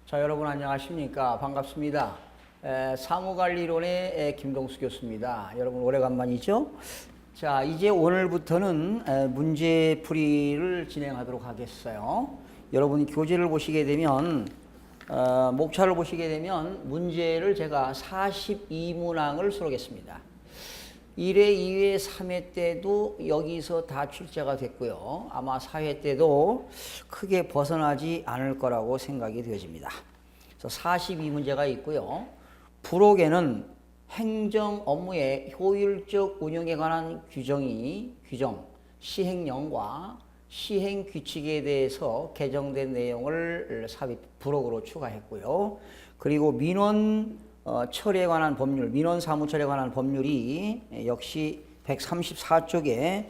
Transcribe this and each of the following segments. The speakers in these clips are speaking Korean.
자, 여러분 안녕하십니까? 반갑습니다. 사무관리론의 김동수 교수입니다. 여러분 오래간만이죠? 자, 이제 오늘부터는 문제풀이를 진행하도록 하겠어요. 여러분 교재를 보시게 되면 목차를 보시게 되면 문제를 제가 42문항을 수록했습니다. 1회, 2회, 3회 때도 여기서 다 출제가 됐고요. 아마 4회 때도 크게 벗어나지 않을 거라고 생각이 되어집니다. 그래서 42문제가 있고요. 부록에는 행정 업무의 효율적 운영에 관한 규정, 시행령과 시행 규칙에 대해서 개정된 내용을 부록으로 추가했고요. 그리고 민원 처리에 관한 법률, 민원 사무처리에 관한 법률이 역시 134쪽에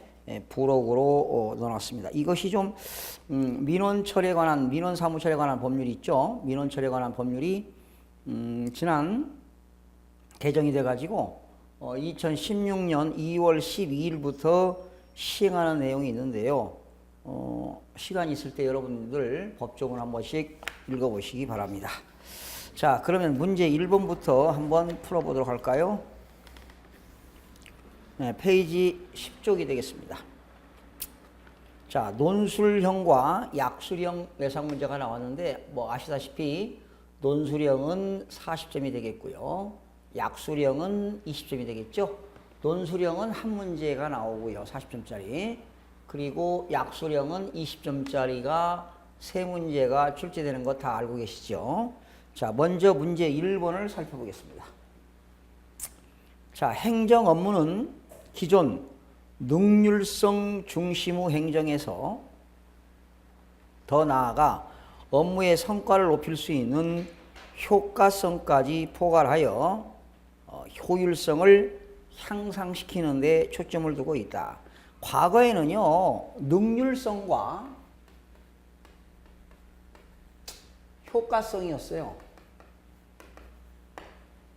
부록으로 넣어놨습니다. 이것이 좀 민원 사무처리에 관한 법률이 있죠. 민원 처리에 관한 법률이 지난 개정이 돼가지고 2016년 2월 12일부터 시행하는 내용이 있는데요. 시간이 있을 때 여러분들 법조문 한 번씩 읽어보시기 바랍니다. 자, 그러면 문제 1번부터 한번 풀어보도록 할까요? 네, 페이지 10쪽이 되겠습니다. 자, 논술형과 약술형 외상 문제가 나왔는데 뭐 아시다시피 논술형은 40점이 되겠고요. 약술형은 20점이 되겠죠. 논술형은 한 문제가 나오고요. 40점짜리. 그리고 약술형은 20점짜리가 세 문제가 출제되는 거 다 알고 계시죠? 자, 먼저 문제 1번을 살펴보겠습니다. 자, 행정 업무는 기존 능률성 중심의 행정에서 더 나아가 업무의 성과를 높일 수 있는 효과성까지 포괄하여 효율성을 향상시키는 데 초점을 두고 있다. 과거에는요, 능률성과 효과성이었어요.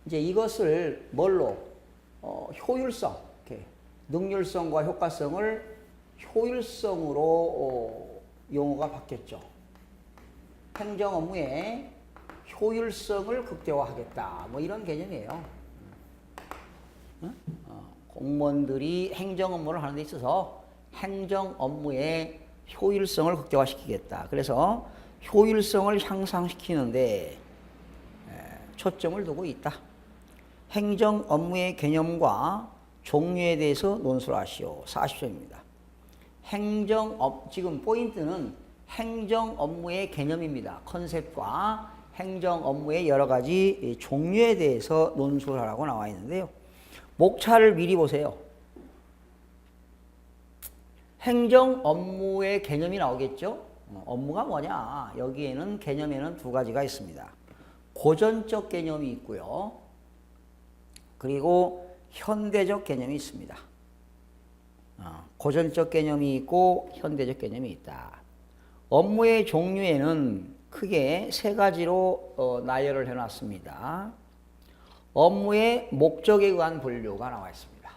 이제 이것을 뭘로? 효율성, 이렇게 능률성과 효과성을 효율성으로 용어가 바뀌었죠. 행정 업무의 효율성을 극대화하겠다. 뭐 이런 개념이에요. 공무원들이 행정 업무를 하는 데 있어서 행정 업무의 효율성을 극대화시키겠다. 그래서 효율성을 향상시키는데 초점을 두고 있다. 행정 업무의 개념과 종류에 대해서 논술을 하시오. 40점입니다. 지금 포인트는 행정 업무의 개념입니다. 컨셉과 행정 업무의 여러 가지 종류에 대해서 논술을 하라고 나와 있는데요. 목차를 미리 보세요. 행정 업무의 개념이 나오겠죠? 업무가 뭐냐? 여기에는 개념에는 두 가지가 있습니다. 고전적 개념이 있고요. 그리고 현대적 개념이 있습니다. 고전적 개념이 있고 현대적 개념이 있다. 업무의 종류에는 크게 세 가지로 나열을 해놨습니다. 업무의 목적에 의한 분류가 나와 있습니다.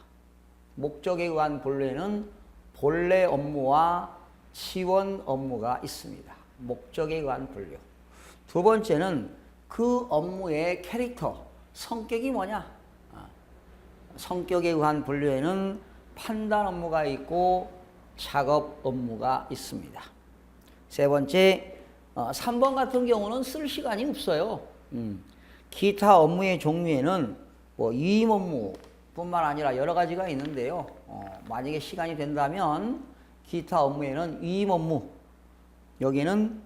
목적에 의한 분류에는 본래 업무와 지원 업무가 있습니다. 목적에 의한 분류. 두 번째는 그 업무의 캐릭터, 성격이 뭐냐? 성격에 의한 분류에는 판단 업무가 있고 작업 업무가 있습니다. 세 번째, 3번 같은 경우는 쓸 시간이 없어요. 기타 업무의 종류에는 뭐 위임 업무뿐만 아니라 여러 가지가 있는데요. 만약에 시간이 된다면 기타 업무에는 위임 업무, 여기는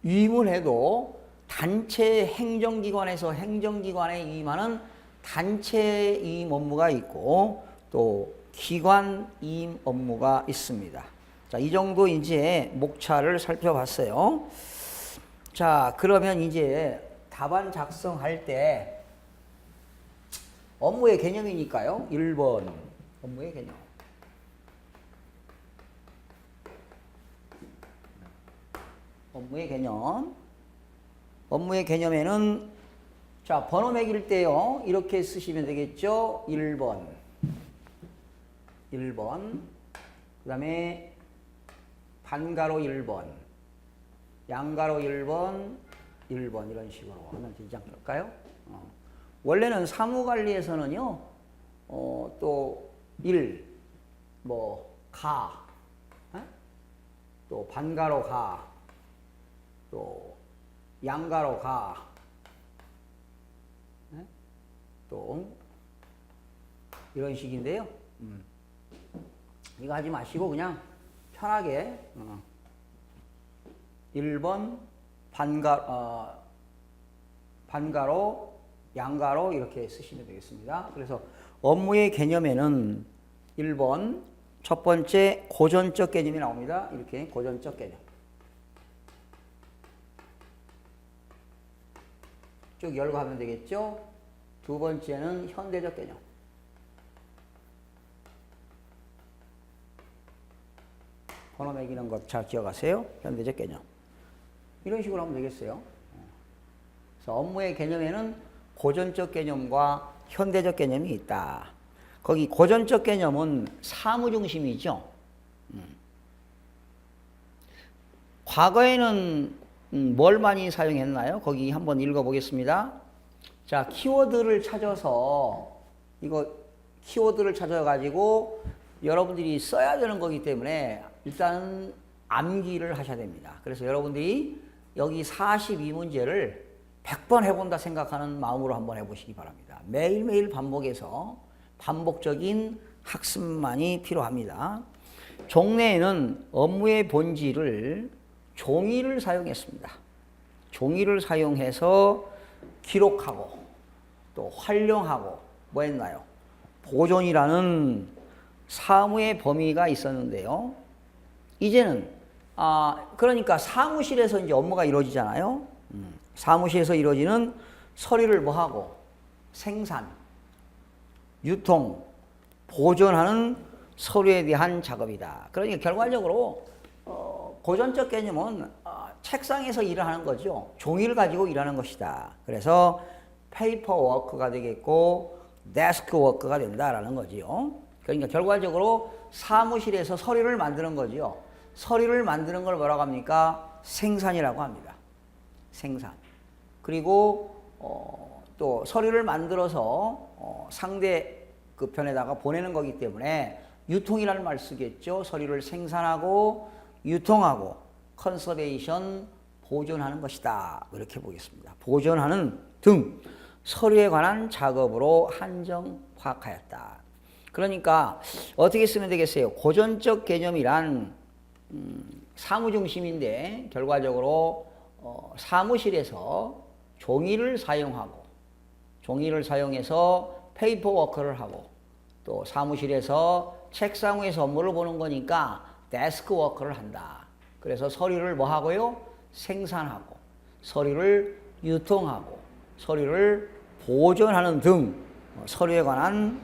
위임을 해도 단체 행정기관에서 행정기관에 위임하는 단체 위임 업무가 있고 또 기관 위임 업무가 있습니다. 자, 이 정도 이제 목차를 살펴봤어요. 자, 그러면 이제 답안 작성할 때 업무의 개념이니까요. 1번 업무의 개념. 업무의 개념. 업무의 개념에는 자, 번호 매길 때요. 이렇게 쓰시면 되겠죠. 1번. 그 다음에 반가로 1번. 양가로 1번, 1번 이런 식으로 하면 되지 않을까요? 원래는 사무관리에서는요, 또 1, 가, 또 반가로 가, 또 양가로 가, 또 이런 식인데요. 이거 하지 마시고 그냥 편하게 1번 반가로 양가로 이렇게 쓰시면 되겠습니다. 그래서 업무의 개념에는 1번 첫 번째 고전적 개념이 나옵니다. 이렇게 고전적 개념. 쭉 열고 하면 되겠죠. 두 번째는 현대적 개념. 번호 매기는 것 잘 기억하세요. 현대적 개념. 이런 식으로 하면 되겠어요. 그래서 업무의 개념에는 고전적 개념과 현대적 개념이 있다. 거기 고전적 개념은 사무중심이죠. 과거에는 뭘 많이 사용했나요? 거기 한번 읽어보겠습니다. 자, 키워드를 찾아서 이거 키워드를 찾아가지고 여러분들이 써야 되는 거기 때문에 일단은 암기를 하셔야 됩니다. 그래서 여러분들이 여기 42문제를 100번 해본다 생각하는 마음으로 한번 해보시기 바랍니다. 매일매일 반복해서 반복적인 학습만이 필요합니다. 종래에는 업무의 본질을 종이를 사용했습니다. 종이를 사용해서 기록하고 또 활용하고 뭐 했나요? 보존이라는 사무의 범위가 있었는데요. 이제는 그러니까 사무실에서 이제 업무가 이루어지잖아요. 사무실에서 이루어지는 서류를 뭐 하고 생산, 유통, 보존하는 서류에 대한 작업이다. 그러니까 결과적으로 고전적 개념은 책상에서 일을 하는 거죠. 종이를 가지고 일하는 것이다. 그래서 페이퍼 워크가 되겠고 데스크 워크가 된다라는 거지요. 그러니까 결과적으로 사무실에서 서류를 만드는 거지요. 서류를 만드는 걸 뭐라고 합니까? 생산이라고 합니다. 생산. 그리고 또 서류를 만들어서 상대 그 편에다가 보내는 거기 때문에 유통이라는 말 쓰겠죠. 서류를 생산하고 유통하고 컨서베이션 보존하는 것이다. 이렇게 보겠습니다. 보존하는 등 서류에 관한 작업으로 한정 파악하였다. 그러니까 어떻게 쓰면 되겠어요? 고전적 개념이란 사무중심인데 결과적으로 사무실에서 종이를 사용하고 종이를 사용해서 페이퍼워크를 하고 또 사무실에서 책상 위에서 업무를 보는 거니까 데스크워크를 한다. 그래서 서류를 뭐 하고요? 생산하고 서류를 유통하고 서류를 보존하는 등 서류에 관한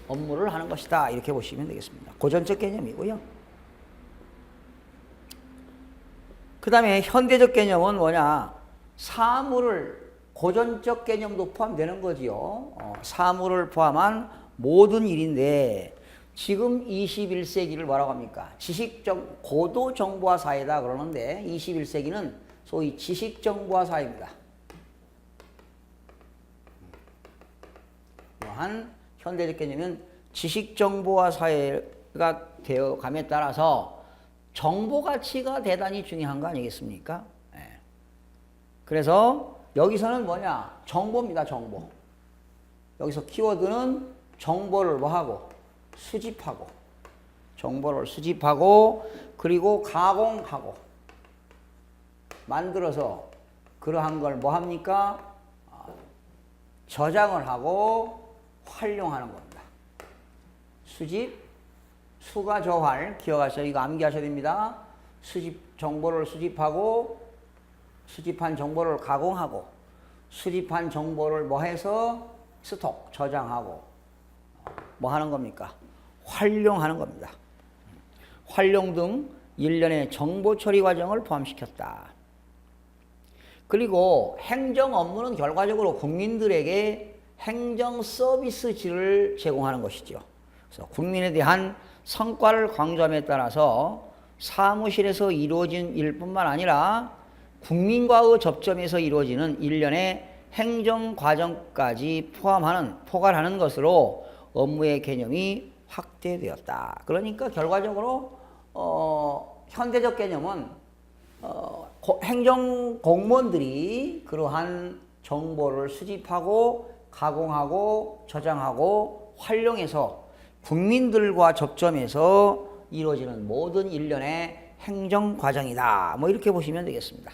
업무를 하는 것이다. 이렇게 보시면 되겠습니다. 고전적 개념이고요. 그 다음에 현대적 개념은 뭐냐? 사물을 고전적 개념도 포함되는 거지요. 사물을 포함한 모든 일인데 지금 21세기를 뭐라고 합니까? 고도 정보화 사회다 그러는데 21세기는 소위 지식 정보화 사회입니다. 또한 현대적 개념은 지식 정보화 사회가 되어 감에 따라서 정보 가치가 대단히 중요한 거 아니겠습니까? 네. 그래서 여기서는 뭐냐? 정보입니다. 정보. 여기서 키워드는 정보를 뭐하고? 수집하고 정보를 수집하고 그리고 가공하고 만들어서 그러한 걸 뭐합니까? 저장을 하고 활용하는 겁니다. 수집, 수가 저활 기억하셔야 이거 암기하셔야 됩니다. 정보를 수집하고 수집한 정보를 가공하고 수집한 정보를 뭐 해서 스톡, 저장하고 뭐 하는 겁니까? 활용하는 겁니다. 활용 등 일련의 정보 처리 과정을 포함시켰다. 그리고 행정 업무는 결과적으로 국민들에게 행정 서비스질을 제공하는 것이죠. 그래서 국민에 대한 성과를 강조함에 따라서 사무실에서 이루어진 일뿐만 아니라 국민과의 접점에서 이루어지는 일련의 행정 과정까지 포괄하는 것으로 업무의 개념이 확대되었다. 그러니까 결과적으로 현대적 개념은 행정 공무원들이 그러한 정보를 수집하고 가공하고 저장하고 활용해서 국민들과 접점해서 이루어지는 모든 일련의 행정 과정이다. 뭐 이렇게 보시면 되겠습니다.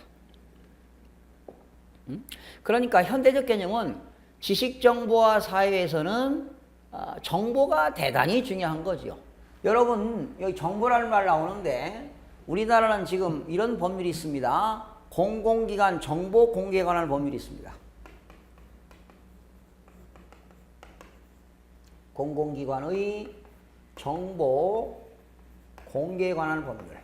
그러니까 현대적 개념은 지식정보화 사회에서는 정보가 대단히 중요한 거죠. 여러분 여기 정보라는 말 나오는데 우리나라는 지금 이런 법률이 있습니다. 공공기관 정보 공개에 관한 법률이 있습니다. 공공기관의 정보 공개에 관한 법률.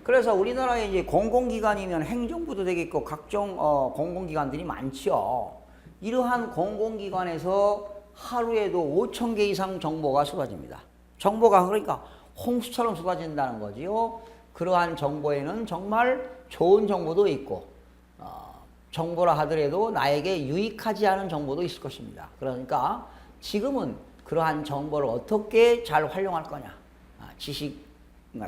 그래서 우리나라에 이제 공공기관이면 행정부도 되겠고 각종 공공기관들이 많죠. 이러한 공공기관에서 하루에도 5,000개 이상 정보가 쏟아집니다. 정보가 그러니까 홍수처럼 쏟아진다는 거지요. 그러한 정보에는 정말 좋은 정보도 있고 정보라 하더라도 나에게 유익하지 않은 정보도 있을 것입니다. 그러니까 지금은 그러한 정보를 어떻게 잘 활용할 거냐.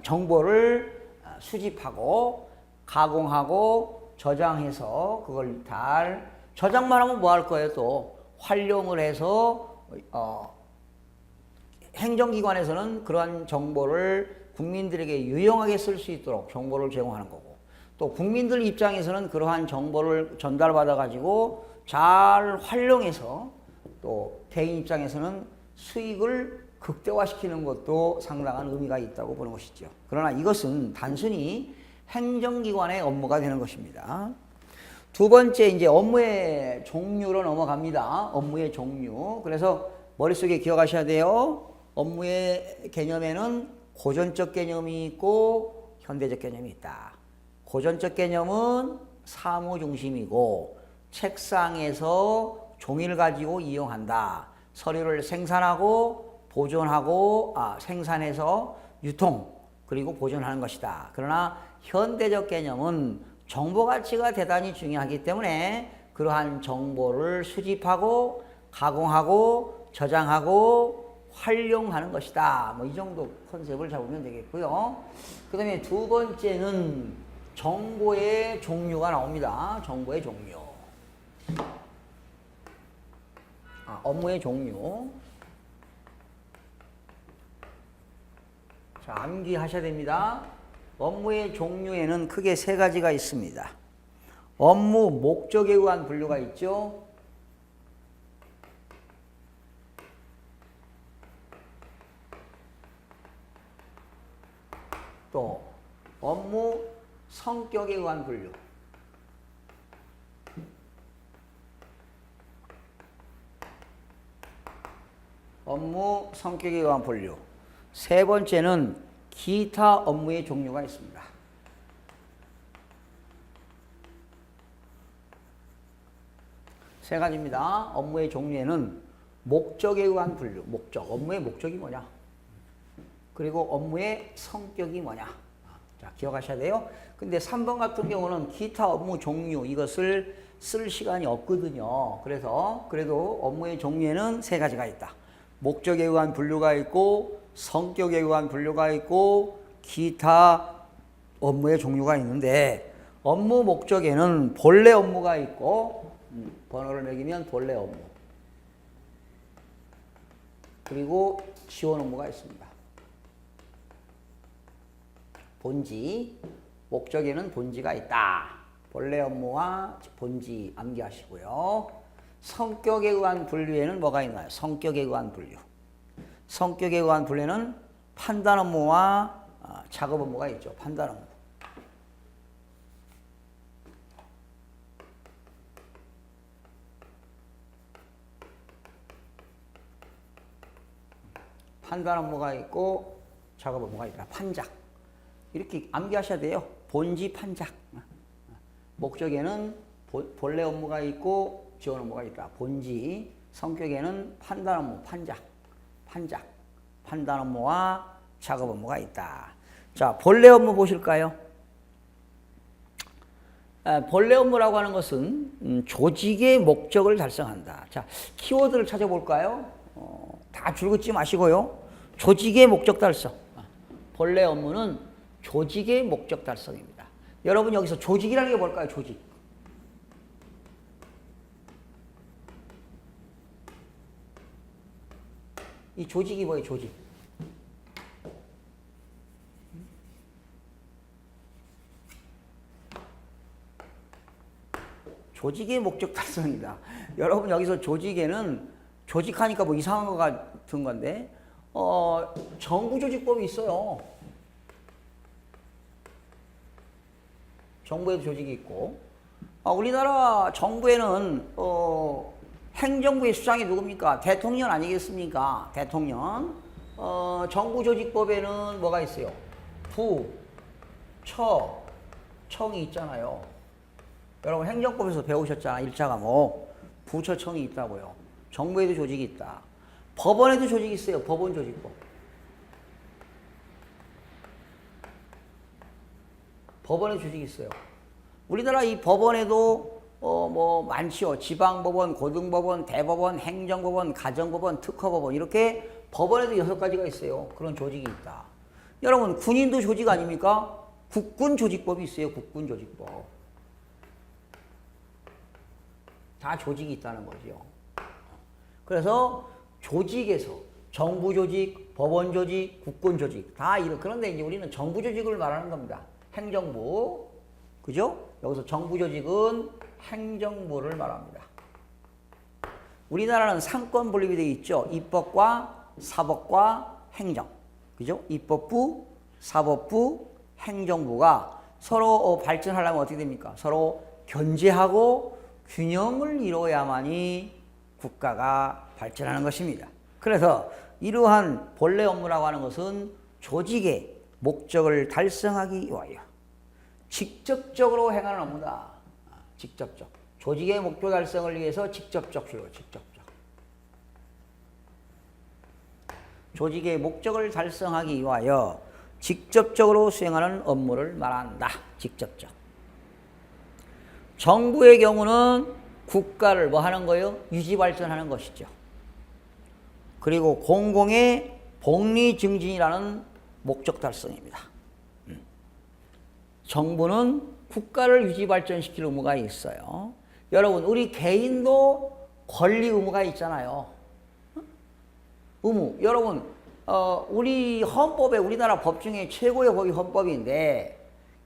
정보를 수집하고 가공하고 저장해서 그걸 잘 저장만 하면 뭐 할 거예요? 또 활용을 해서 행정기관에서는 그러한 정보를 국민들에게 유용하게 쓸 수 있도록 정보를 제공하는 거고 또 국민들 입장에서는 그러한 정보를 전달받아 가지고 잘 활용해서 또 개인 입장에서는 수익을 극대화시키는 것도 상당한 의미가 있다고 보는 것이죠. 그러나 이것은 단순히 행정기관의 업무가 되는 것입니다. 두 번째 이제 업무의 종류로 넘어갑니다. 업무의 종류. 그래서 머릿속에 기억하셔야 돼요. 업무의 개념에는 고전적 개념이 있고 현대적 개념이 있다. 고전적 개념은 사무 중심이고 책상에서 종이를 가지고 이용한다. 서류를 생산하고 보존하고 생산해서 유통 그리고 보존하는 것이다. 그러나 현대적 개념은 정보 가치가 대단히 중요하기 때문에 그러한 정보를 수집하고 가공하고 저장하고 활용하는 것이다. 뭐 이 정도 컨셉을 잡으면 되겠고요. 그 다음에 두 번째는 정보의 종류가 나옵니다. 정보의 종류. 업무의 종류. 자, 암기하셔야 됩니다. 업무의 종류에는 크게 세 가지가 있습니다. 업무 목적에 의한 분류가 있죠. 또 업무 성격에 의한 분류. 업무 성격에 의한 분류. 세 번째는 기타 업무의 종류가 있습니다. 세 가지입니다. 업무의 종류에는 목적에 의한 분류. 목적. 업무의 목적이 뭐냐? 그리고 업무의 성격이 뭐냐? 자, 기억하셔야 돼요. 근데 3번 같은 경우는 기타 업무 종류 이것을 쓸 시간이 없거든요. 그래서 그래도 업무의 종류에는 세 가지가 있다. 목적에 의한 분류가 있고 성격에 의한 분류가 있고 기타 업무의 종류가 있는데 업무 목적에는 본래 업무가 있고 번호를 매기면 본래 업무 그리고 지원 업무가 있습니다. 본지, 목적에는 본지가 있다. 본래 업무와 본지 암기하시고요. 성격에 의한 분류에는 뭐가 있나요? 성격에 의한 분류. 성격에 의한 분류는 판단 업무와 작업 업무가 있죠. 판단 업무. 판단 업무가 있고 작업 업무가 있다. 판작. 이렇게 암기하셔야 돼요. 본지 판작. 목적에는 본래 업무가 있고 지원 업무가 있다. 본지. 성격에는 판단 업무, 판작. 판단 업무와 작업 업무가 있다. 자, 본래 업무 보실까요? 본래 업무라고 하는 것은 조직의 목적을 달성한다. 자, 키워드를 찾아볼까요? 다 줄긋지 마시고요. 조직의 목적 달성. 본래 업무는 조직의 목적 달성입니다. 여러분 여기서 조직이라는 게 뭘까요? 조직. 이 조직이 뭐예요? 조직. 조직의 목적 달성이다. 여러분 여기서 조직에는 조직하니까 뭐 이상한 거 같은 건데 정부조직법이 있어요. 정부에도 조직이 있고 우리나라 정부에는 행정부의 수장이 누굽니까? 대통령 아니겠습니까? 대통령. 정부조직법에는 뭐가 있어요? 부, 처, 청이 있잖아요. 여러분 행정법에서 배우셨잖아. 1차 과목. 부처청이 있다고요. 정부에도 조직이 있다. 법원에도 조직이 있어요. 법원조직법. 법원에 조직이 있어요. 우리나라 이 법원에도 뭐 많지요. 지방법원, 고등법원, 대법원, 행정법원, 가정법원, 특허법원 이렇게 법원에도 6가지가 있어요. 그런 조직이 있다. 여러분 군인도 조직 아닙니까? 국군조직법이 있어요. 국군조직법. 다 조직이 있다는 거죠. 그래서 조직에서 정부조직, 법원조직, 국군조직 다 이런. 그런데 이제 우리는 정부조직을 말하는 겁니다. 행정부. 그죠? 여기서 정부조직은 행정부를 말합니다. 우리나라는 상권 분립이 되어 있죠. 입법과 사법과 행정. 그죠? 입법부, 사법부, 행정부가 서로 발전하려면 어떻게 됩니까? 서로 견제하고 균형을 이루어야만이 국가가 발전하는 것입니다. 그래서 이러한 본래 업무라고 하는 것은 조직의 목적을 달성하기 위하여 직접적으로 행하는 업무다. 직접적. 조직의 목표 달성을 위해서 직접적 필요, 직접적. 조직의 목적을 달성하기 위하여 직접적으로 수행하는 업무를 말한다. 직접적. 정부의 경우는 국가를 뭐 하는 거예요? 유지 발전하는 것이죠. 그리고 공공의 복리 증진이라는 목적 달성입니다. 정부는 국가를 유지 발전시킬 의무가 있어요. 여러분 우리 개인도 권리 의무가 있잖아요. 의무. 여러분 우리 헌법에 우리나라 법 중에 최고의 법이 헌법인데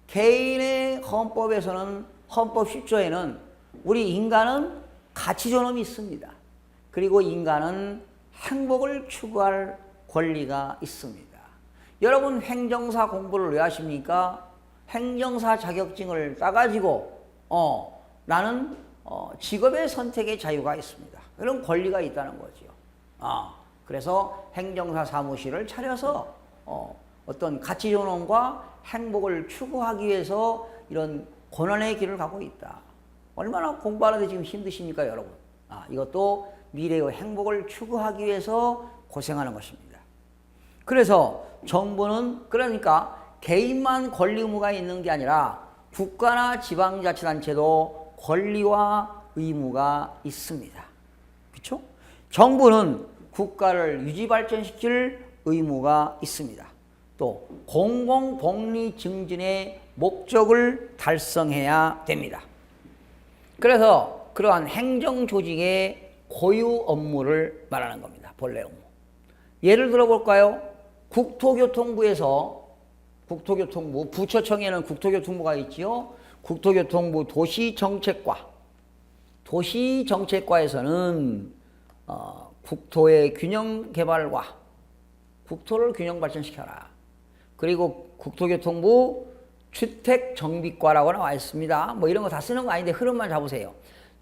개인의 헌법에서는 헌법 10조에는 우리 인간은 가치존엄이 있습니다. 그리고 인간은 행복을 추구할 권리가 있습니다. 여러분 행정사 공부를 왜 하십니까? 행정사 자격증을 따가지고 나는 직업의 선택의 자유가 있습니다. 그런 권리가 있다는 거죠. 그래서 행정사 사무실을 차려서 어떤 가치존엄과 행복을 추구하기 위해서 이런 고난의 길을 가고 있다. 얼마나 공부하는데 지금 힘드십니까, 여러분? 이것도 미래의 행복을 추구하기 위해서 고생하는 것입니다. 그래서 정부는 그러니까 개인만 권리 의무가 있는 게 아니라 국가나 지방자치단체도 권리와 의무가 있습니다. 그렇죠? 정부는 국가를 유지 발전시킬 의무가 있습니다. 또 공공복리 증진의 목적을 달성해야 됩니다. 그래서 그러한 행정조직의 고유 업무를 말하는 겁니다. 본래 업무. 예를 들어 볼까요? 국토교통부에서 국토교통부, 부처청에는 국토교통부가 있지요. 국토교통부 도시정책과, 도시정책과에서는 국토의 균형 개발과 국토를 균형 발전시켜라. 그리고 국토교통부 주택정비과라고 나와 있습니다. 뭐 이런 거 다 쓰는 거 아닌데 흐름만 잡으세요.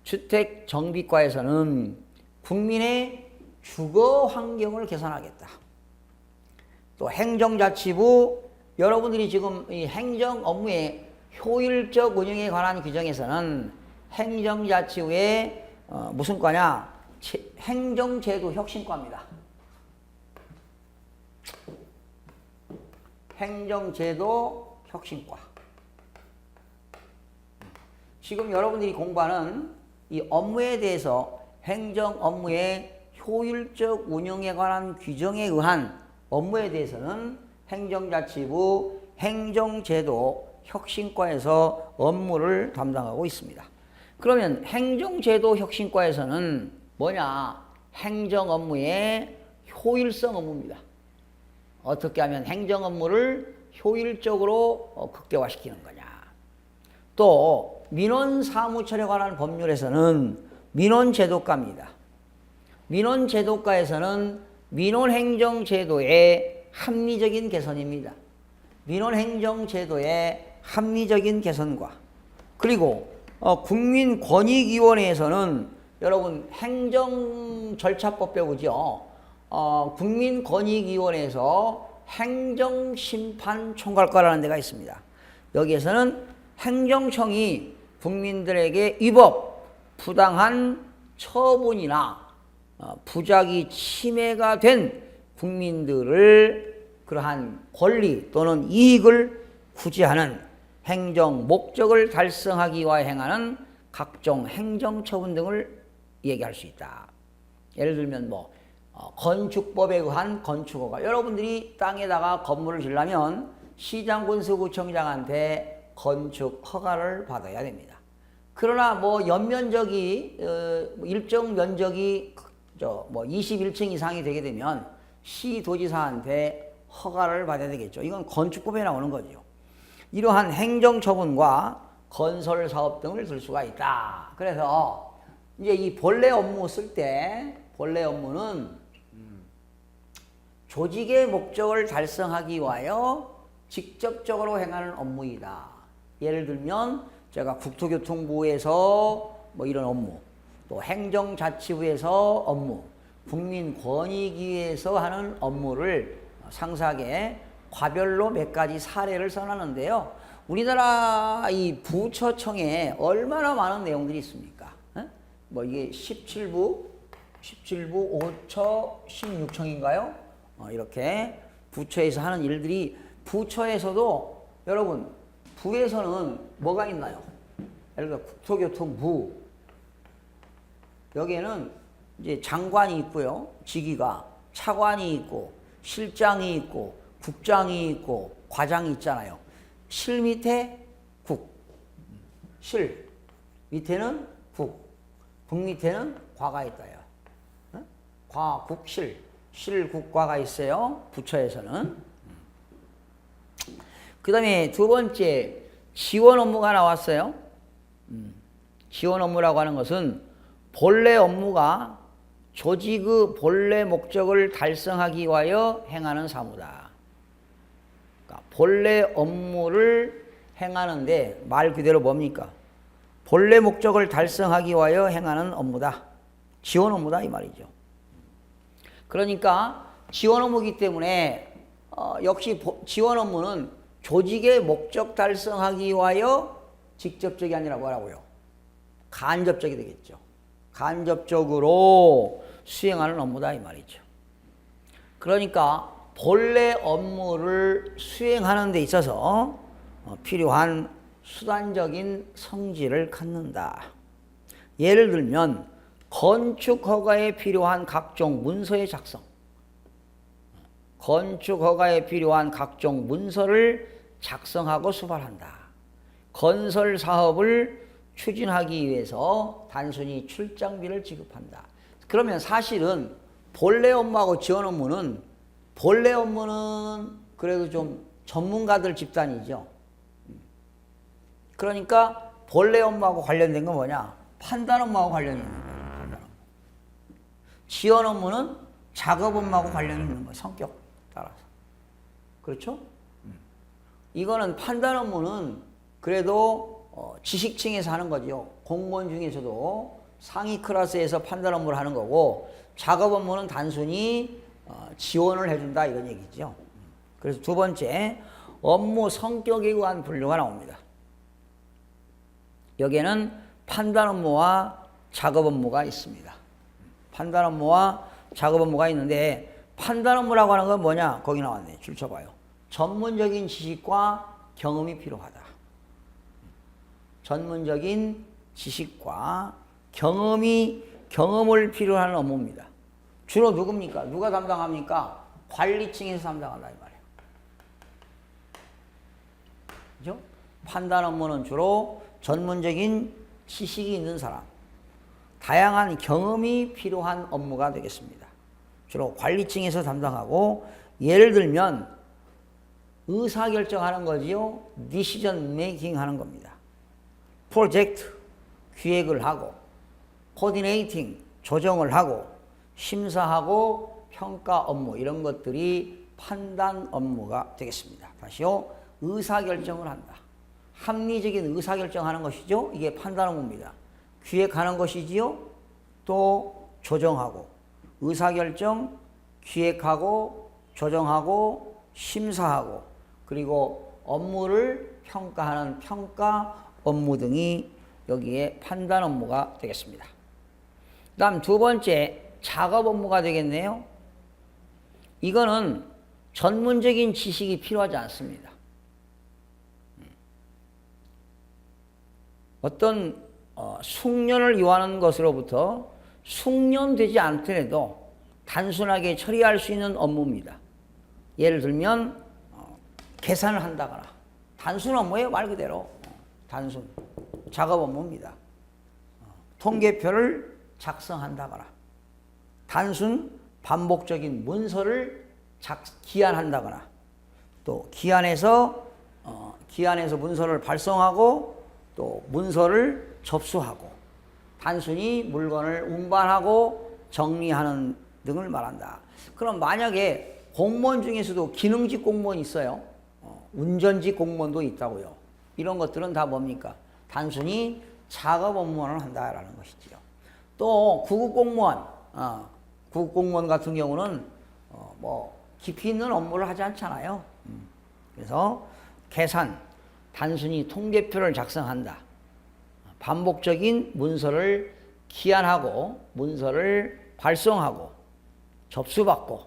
주택정비과에서는 국민의 주거 환경을 개선하겠다. 또 행정자치부, 여러분들이 지금 이 행정 업무의 효율적 운영에 관한 규정에서는 행정자치부의 무슨 과냐? 행정제도 혁신과입니다. 행정제도 혁신과. 지금 여러분들이 공부하는 이 업무에 대해서 행정 업무의 효율적 운영에 관한 규정에 의한 업무에 대해서는 행정자치부 행정제도 혁신과에서 업무를 담당하고 있습니다. 그러면 행정제도 혁신과에서는 뭐냐? 행정 업무의 효율성 업무입니다. 어떻게 하면 행정 업무를 효율적으로 극대화시키는 거냐. 또 민원사무처에 관한 법률에서는 민원제도과입니다. 민원제도과에서는 민원행정제도의 합리적인 개선입니다. 민원행정제도의 합리적인 개선과 그리고 국민권익위원회에서는 여러분 행정절차법 배우죠. 국민권익위원회에서 행정심판총괄과라는 데가 있습니다. 여기에서는 행정청이 국민들에게 위법, 부당한 처분이나 부작위 침해가 된 국민들을 그러한 권리 또는 이익을 구제하는 행정 목적을 달성하기 위하여 행하는 각종 행정처분 등을 얘기할 수 있다. 예를 들면 건축법에 의한 건축허가. 여러분들이 땅에다가 건물을 지으려면 시장군수구청장한테 건축 허가를 받아야 됩니다. 그러나 연면적이 일정 면적이 21층 이상이 되게 되면 시도지사한테 허가를 받아야 되겠죠. 이건 건축법에 나오는 거죠. 이러한 행정처분과 건설사업 등을 들 수가 있다. 그래서 이제 이 본래 업무 쓸 때 본래 업무는 조직의 목적을 달성하기 위하여 직접적으로 행하는 업무이다. 예를 들면 제가 국토교통부에서 이런 업무, 또 행정자치부에서 업무, 국민권익위에서 하는 업무를 상세하게 과별로 몇 가지 사례를 써놨는데요. 우리나라 이 부처청에 얼마나 많은 내용들이 있습니까? 이게 17부, 5처, 16청인가요? 이렇게 부처에서 하는 일들이 부처에서도 여러분 부에서는 뭐가 있나요? 예를 들어 국토교통부 여기에는 이제 장관이 있고요. 직위가 차관이 있고 실장이 있고 국장이 있고 과장이 있잖아요. 실 밑에 국, 실 밑에는 국, 국 밑에는 과가 있다요. 과, 국, 실, 실국과가 있어요. 부처에서는. 그 다음에 두 번째 지원 업무가 나왔어요. 지원 업무라고 하는 것은 본래 업무가 조직의 본래 목적을 달성하기 위하여 행하는 사무다. 그러니까 본래 업무를 행하는데 말 그대로 뭡니까? 본래 목적을 달성하기 위하여 행하는 업무다. 지원 업무다 이 말이죠. 그러니까 지원 업무이기 때문에 역시 지원 업무는 조직의 목적 달성하기 위하여 직접적이 아니라 뭐라고요? 간접적이 되겠죠. 간접적으로 수행하는 업무다 이 말이죠. 그러니까 본래 업무를 수행하는 데 있어서 필요한 수단적인 성질을 갖는다. 예를 들면 건축허가에 필요한 각종 문서의 작성, 건축허가에 필요한 각종 문서를 작성하고 수발한다. 건설사업을 추진하기 위해서 단순히 출장비를 지급한다. 그러면 사실은 본래 업무하고 지원 업무는 본래 업무는 그래도 좀 전문가들 집단이죠. 그러니까 본래 업무하고 관련된 건 뭐냐? 판단 업무하고 관련이 있는 거예요. 판단 업무. 지원 업무는 작업 업무하고 관련이 있는 거예요. 성격 따라서. 그렇죠? 이거는 판단 업무는 그래도 지식층에서 하는 거죠. 공무원 중에서도 상위 클래스에서 판단 업무를 하는 거고 작업 업무는 단순히 지원을 해준다 이런 얘기죠. 그래서 두 번째 업무 성격에 의한 분류가 나옵니다. 여기에는 판단 업무와 작업 업무가 있습니다. 판단 업무와 작업 업무가 있는데 판단 업무라고 하는 건 뭐냐? 거기 나왔네. 줄 쳐봐요. 전문적인 지식과 경험이 필요하다. 전문적인 지식과 경험을 필요한 업무입니다. 주로 누굽니까? 누가 담당합니까? 관리층에서 담당한다 이 말이에요. 그죠? 판단 업무는 주로 전문적인 지식이 있는 사람, 다양한 경험이 필요한 업무가 되겠습니다. 주로 관리층에서 담당하고, 예를 들면 의사결정하는 거지요. 디시전 메이킹 하는 겁니다. 프로젝트, 기획을 하고, 코디네이팅, 조정을 하고, 심사하고, 평가 업무 이런 것들이 판단 업무가 되겠습니다. 다시요. 의사결정을 한다. 합리적인 의사결정하는 것이죠. 이게 판단 업무입니다. 기획하는 것이지요. 또 조정하고, 의사결정, 기획하고, 조정하고, 심사하고, 그리고 업무를 평가하는 평가 업무 등이 여기에 판단 업무가 되겠습니다. 그 다음 두 번째, 작업 업무가 되겠네요. 이거는 전문적인 지식이 필요하지 않습니다. 어떤 숙련을 요하는 것으로부터 숙련되지 않더라도 단순하게 처리할 수 있는 업무입니다. 예를 들면 계산을 한다거나, 단순 업무예요. 말 그대로 단순 작업 업무입니다. 통계표를 작성한다거나, 단순 반복적인 문서를 기한한다거나, 또 기한해서 문서를 발송하고 또 문서를 접수하고, 단순히 물건을 운반하고 정리하는 등을 말한다. 그럼 만약에 공무원 중에서도 기능직 공무원이 있어요. 운전직 공무원도 있다고요. 이런 것들은 다 뭡니까? 단순히 작업 업무를 한다라는 것이지요. 또 구급공무원, 구급공무원 같은 경우는 뭐 깊이 있는 업무를 하지 않잖아요. 그래서 계산, 단순히 통계표를 작성한다. 반복적인 문서를 기한하고, 문서를 발송하고, 접수받고,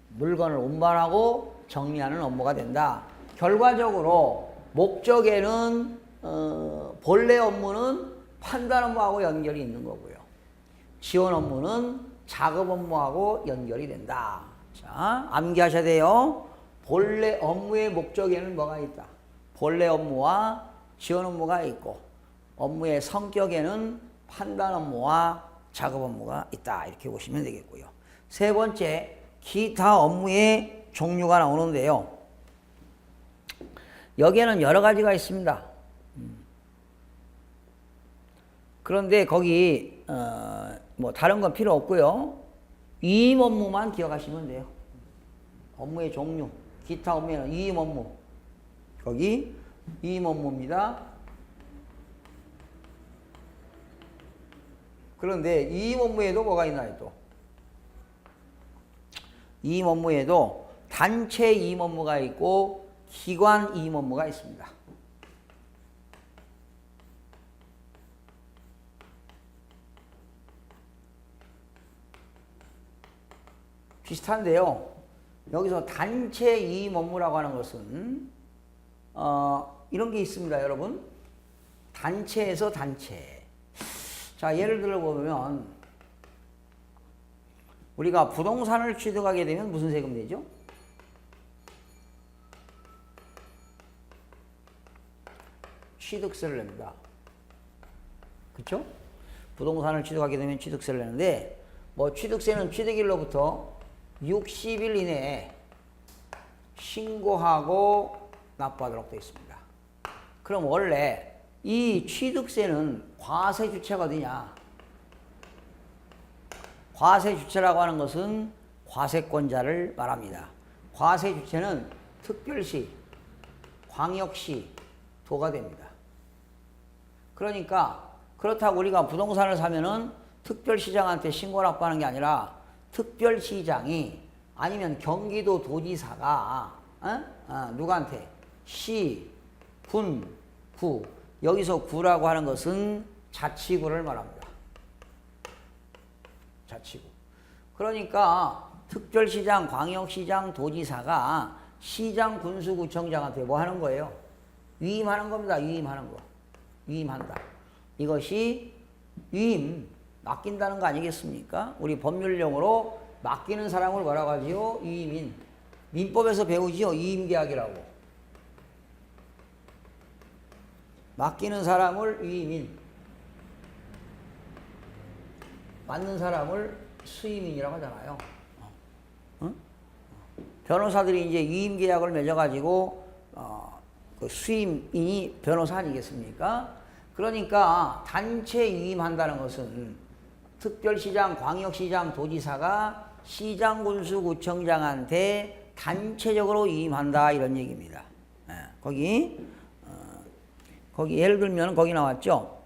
물건을 운반하고 정리하는 업무가 된다. 결과적으로 목적에는 본래 업무는 판단 업무하고 연결이 있는 거고요. 지원 업무는 작업 업무하고 연결이 된다. 자, 암기하셔야 돼요. 본래 업무의 목적에는 뭐가 있다? 본래 업무와 지원 업무가 있고, 업무의 성격에는 판단 업무와 작업 업무가 있다. 이렇게 보시면 되겠고요. 세 번째, 기타 업무의 종류가 나오는데요. 여기에는 여러 가지가 있습니다. 그런데 거기 뭐 다른 건 필요 없고요. 이임 업무만 기억하시면 돼요. 업무의 종류, 기타 업무에는 이임 업무, 거기 이임 업무입니다. 그런데 이임 업무에도 뭐가 있나요? 또 이임 업무에도 단체 이임 업무가 있고 기관 이임 업무가 있습니다. 비슷한데요. 여기서 단체 이임 업무라고 하는 것은 이런 게 있습니다, 여러분. 단체에서 단체. 자, 예를 들어 보면 우리가 부동산을 취득하게 되면 무슨 세금 내죠? 취득세를 냅니다. 그렇죠? 부동산을 취득하게 되면 취득세를 내는데, 뭐 취득세는 취득일로부터 60일 이내에 신고하고 납부하도록 되어 있습니다. 그럼 원래 이 취득세는 과세 주체가 어디냐? 과세 주체라고 하는 것은 과세권자를 말합니다. 과세 주체는 특별시, 광역시, 도가 됩니다. 그러니까 그렇다고 우리가 부동산을 사면은 특별시장한테 신고 납부하는 게 아니라 특별시장이 아니면 경기도 도지사가 누구한테? 시, 군, 구. 여기서 구라고 하는 것은 자치구를 말합니다. 자치구. 그러니까 특별시장, 광역시장, 도지사가 시장, 군수, 구청장한테 뭐 하는 거예요? 위임하는 겁니다. 위임하는 거. 위임한다. 이것이 위임, 맡긴다는 거 아니겠습니까? 우리 법률용어로 맡기는 사람을 뭐라고 하지요? 위임인. 민법에서 배우지요? 위임계약이라고. 맡기는 사람을 위임인, 맡는 사람을 수임인이라고 하잖아요. 응? 변호사들이 이제 위임계약을 맺어가지고 그 수임인이 변호사 아니겠습니까? 그러니까 단체 위임한다는 것은 특별시장, 광역시장, 도지사가 시장, 군수, 구청장한테 단체적으로 위임한다 이런 얘기입니다. 거기 예를 들면 거기 나왔죠.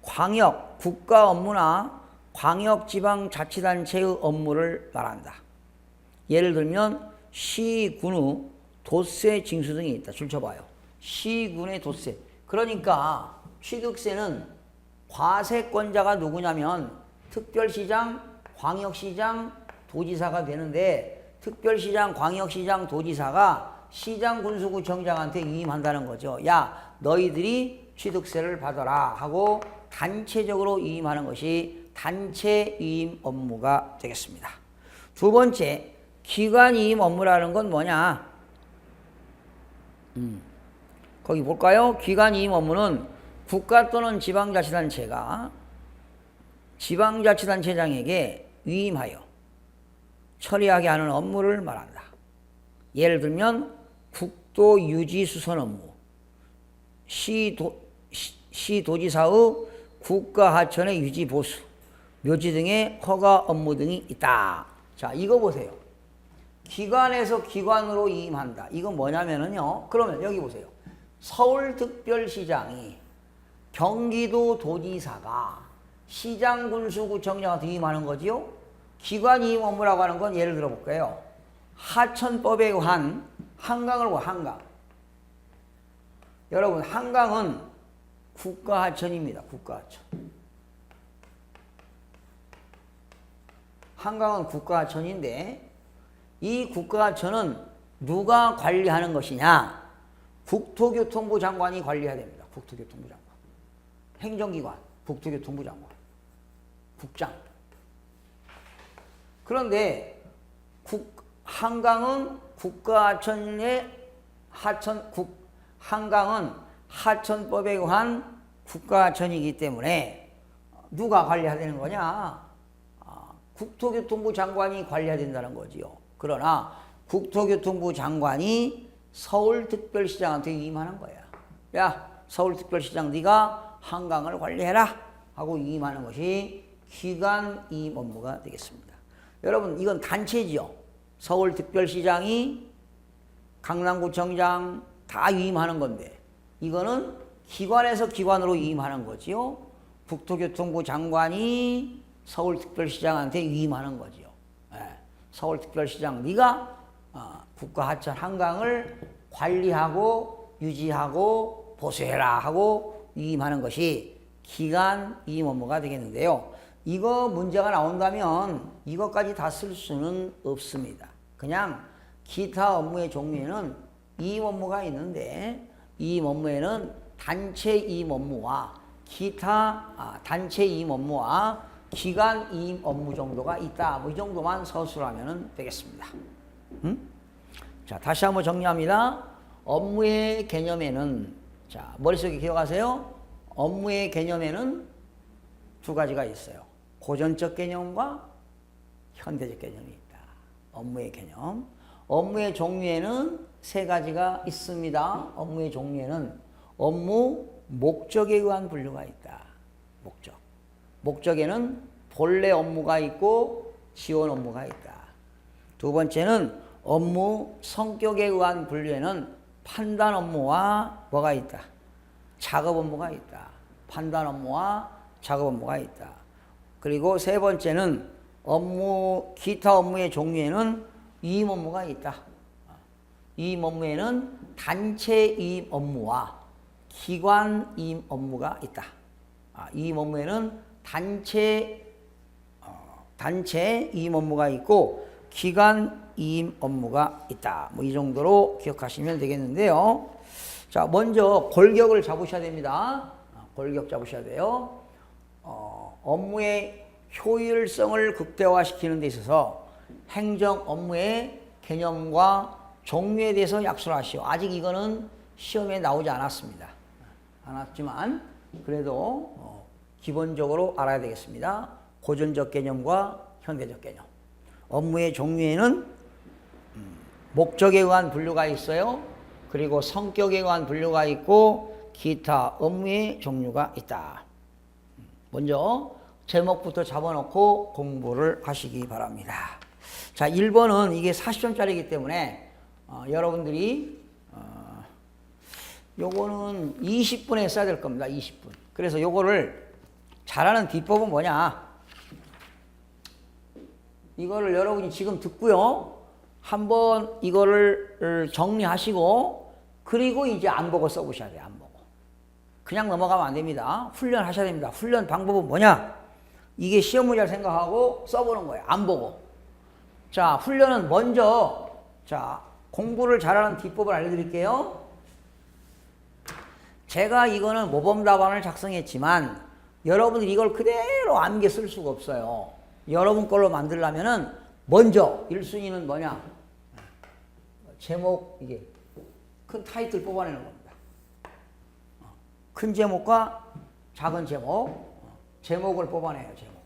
광역, 국가 업무나 광역지방자치단체의 업무를 말한다. 예를 들면 시, 군의 도세, 징수 등이 있다. 줄쳐봐요. 시, 군의 도세. 그러니까 취득세는 과세권자가 누구냐면 특별시장, 광역시장, 도지사가 되는데 특별시장, 광역시장, 도지사가 시장, 군수, 구청장한테 위임한다는 거죠. 야, 너희들이 취득세를 받아라 하고 단체적으로 위임하는 것이 단체 위임 업무가 되겠습니다. 두 번째, 기관 위임 업무라는 건 뭐냐? 거기 볼까요? 기관 위임 업무는 국가 또는 지방자치단체가 지방자치단체장에게 위임하여 처리하게 하는 업무를 말한다. 예를 들면 국도 유지 수선 업무, 시도지사의 국가하천의 유지 보수, 묘지 등의 허가 업무 등이 있다. 자, 이거 보세요. 기관에서 기관으로 위임한다. 이건 뭐냐면요. 그러면 여기 보세요. 서울특별시장이 경기도 도지사가 시장, 군수, 구청장한테 위임하는 거지요. 기관 위임 업무라고 하는 건 예를 들어 볼까요? 하천법에 의한 한강을 봐, 한강. 여러분, 한강은 국가하천입니다. 국가하천. 한강은 국가하천인데 이 국가하천은 누가 관리하는 것이냐? 국토교통부 장관이 관리해야 됩니다. 국토교통부 장관. 행정기관, 국토교통부 장관. 국장. 그런데 한강은 국가하천의 한강은 하천법에 의한 국가하천이기 때문에 누가 관리해야 되는 거냐? 국토교통부 장관이 관리해야 된다는 거지요. 그러나 국토교통부 장관이 서울특별시장한테 위임하는 거야. 야, 서울특별시장 네가 한강을 관리해라 하고 위임하는 것이 기관 위임 업무가 되겠습니다. 여러분, 이건 단체지요. 서울특별시장이 강남구청장 다 위임하는 건데 이거는 기관에서 기관으로 위임하는 거지요. 국토교통부 장관이 서울특별시장한테 위임하는 거지요. 서울특별시장 네가 국가하천 한강을 관리하고 유지하고 보수해라 하고 위임하는 것이 기관 위임 업무가 되겠는데요. 이거 문제가 나온다면 이것까지 다 쓸 수는 없습니다. 그냥 기타 업무의 종류에는 위임 업무가 있는데 위임 업무에는 단체 위임 업무와 기타 단체 위임 업무와 기관 위임 업무 정도가 있다. 뭐 이 정도만 서술하면 되겠습니다. 자, 다시 한번 정리합니다. 업무의 개념에는 자, 머릿속에 기억하세요. 업무의 개념에는 두 가지가 있어요. 고전적 개념과 현대적 개념이 있다. 업무의 개념. 업무의 종류에는 세 가지가 있습니다. 업무의 종류에는 업무 목적에 의한 분류가 있다. 목적. 목적에는 본래 업무가 있고 지원 업무가 있다. 두 번째는 업무 성격에 의한 분류에는 판단 업무와 뭐가 있다? 작업 업무가 있다. 판단 업무와 작업 업무가 있다. 그리고 세 번째는 기타 업무의 종류에는 위임 업무가 있다. 위임 업무에는 단체 위임 업무와 기관 위임 업무가 있다. 위임 업무에는 단체 위임 업무가 있고 기관 이임 업무가 있다. 뭐 이 정도로 기억하시면 되겠는데요. 자, 먼저 골격을 잡으셔야 됩니다. 골격 잡으셔야 돼요. 업무의 효율성을 극대화시키는 데 있어서 행정 업무의 개념과 종류에 대해서 약속을 하시오. 아직 이거는 시험에 나오지 않았습니다. 않았지만 그래도 기본적으로 알아야 되겠습니다. 고전적 개념과 현대적 개념. 업무의 종류에는 목적에 의한 분류가 있어요. 그리고 성격에 의한 분류가 있고 기타 업무의 종류가 있다. 먼저 제목부터 잡아놓고 공부를 하시기 바랍니다. 자, 1번은 이게 40점짜리이기 때문에 여러분들이 요거는 20분에 써야 될 겁니다. 20분. 그래서 요거를 잘하는 비법은 뭐냐? 이거를 여러분이 지금 듣고요. 한번 이거를 정리하시고 그리고 이제 안 보고 써보셔야 돼요. 안 보고. 그냥 넘어가면 안 됩니다. 훈련하셔야 됩니다. 훈련 방법은 뭐냐? 이게 시험 문제를 생각하고 써보는 거예요. 안 보고. 자, 훈련은 먼저 공부를 잘하는 비법을 알려드릴게요. 제가 이거는 모범 답안을 작성했지만 여러분들이 이걸 그대로 암기해 쓸 수가 없어요. 여러분 걸로 만들려면은 먼저 1순위는 뭐냐? 제목, 이게 큰 타이틀 뽑아내는 겁니다. 큰 제목과 작은 제목, 제목을 뽑아내요. 제목.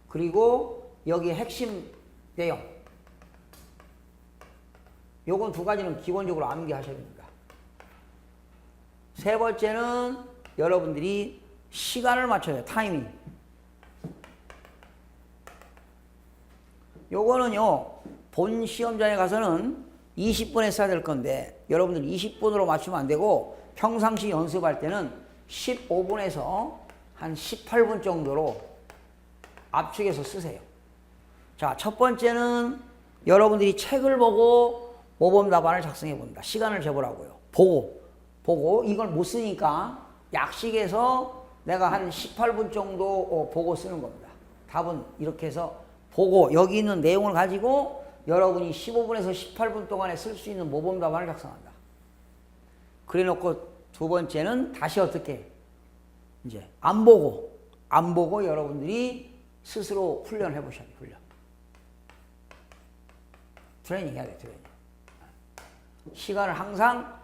그리고 여기 핵심 내용. 요건 두 가지는 기본적으로 암기하셔야 됩니다. 세 번째는 여러분들이 시간을 맞춰야 돼요. 타이밍. 요거는요, 본 시험장에 가서는 20분에 써야 될 건데, 여러분들 20분으로 맞추면 안 되고, 평상시 연습할 때는 15분에서 한 18분 정도로 압축해서 쓰세요. 자, 첫 번째는 여러분들이 책을 보고 모범 답안을 작성해 봅니다. 시간을 재보라고요. 보고, 이걸 못 쓰니까 약식에서 내가 한 18분 정도 보고 쓰는 겁니다. 답은 이렇게 해서 보고 여기 있는 내용을 가지고 여러분이 15분에서 18분 동안에 쓸 수 있는 모범 답안을 작성한다. 그래 놓고 두 번째는 다시 어떻게 이제 안 보고 여러분들이 스스로 훈련해 보셔야 돼요. 훈련. 트레이닝 해야 돼. 트레이닝. 시간을 항상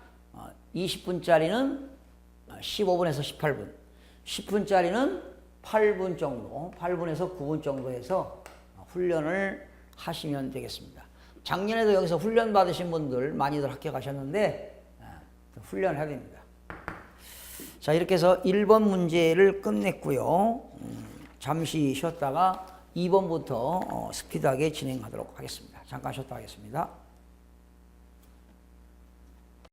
20분짜리는 15분에서 18분, 10분짜리는 8분 정도, 8분에서 9분 정도 해서 훈련을 하시면 되겠습니다. 작년에도 여기서 훈련 받으신 분들 많이들 합격하셨는데 훈련을 해야 됩니다. 자, 이렇게 해서 1번 문제를 끝냈고요. 잠시 쉬었다가 2번부터 스피드하게 진행하도록 하겠습니다. 잠깐 쉬었다 하겠습니다.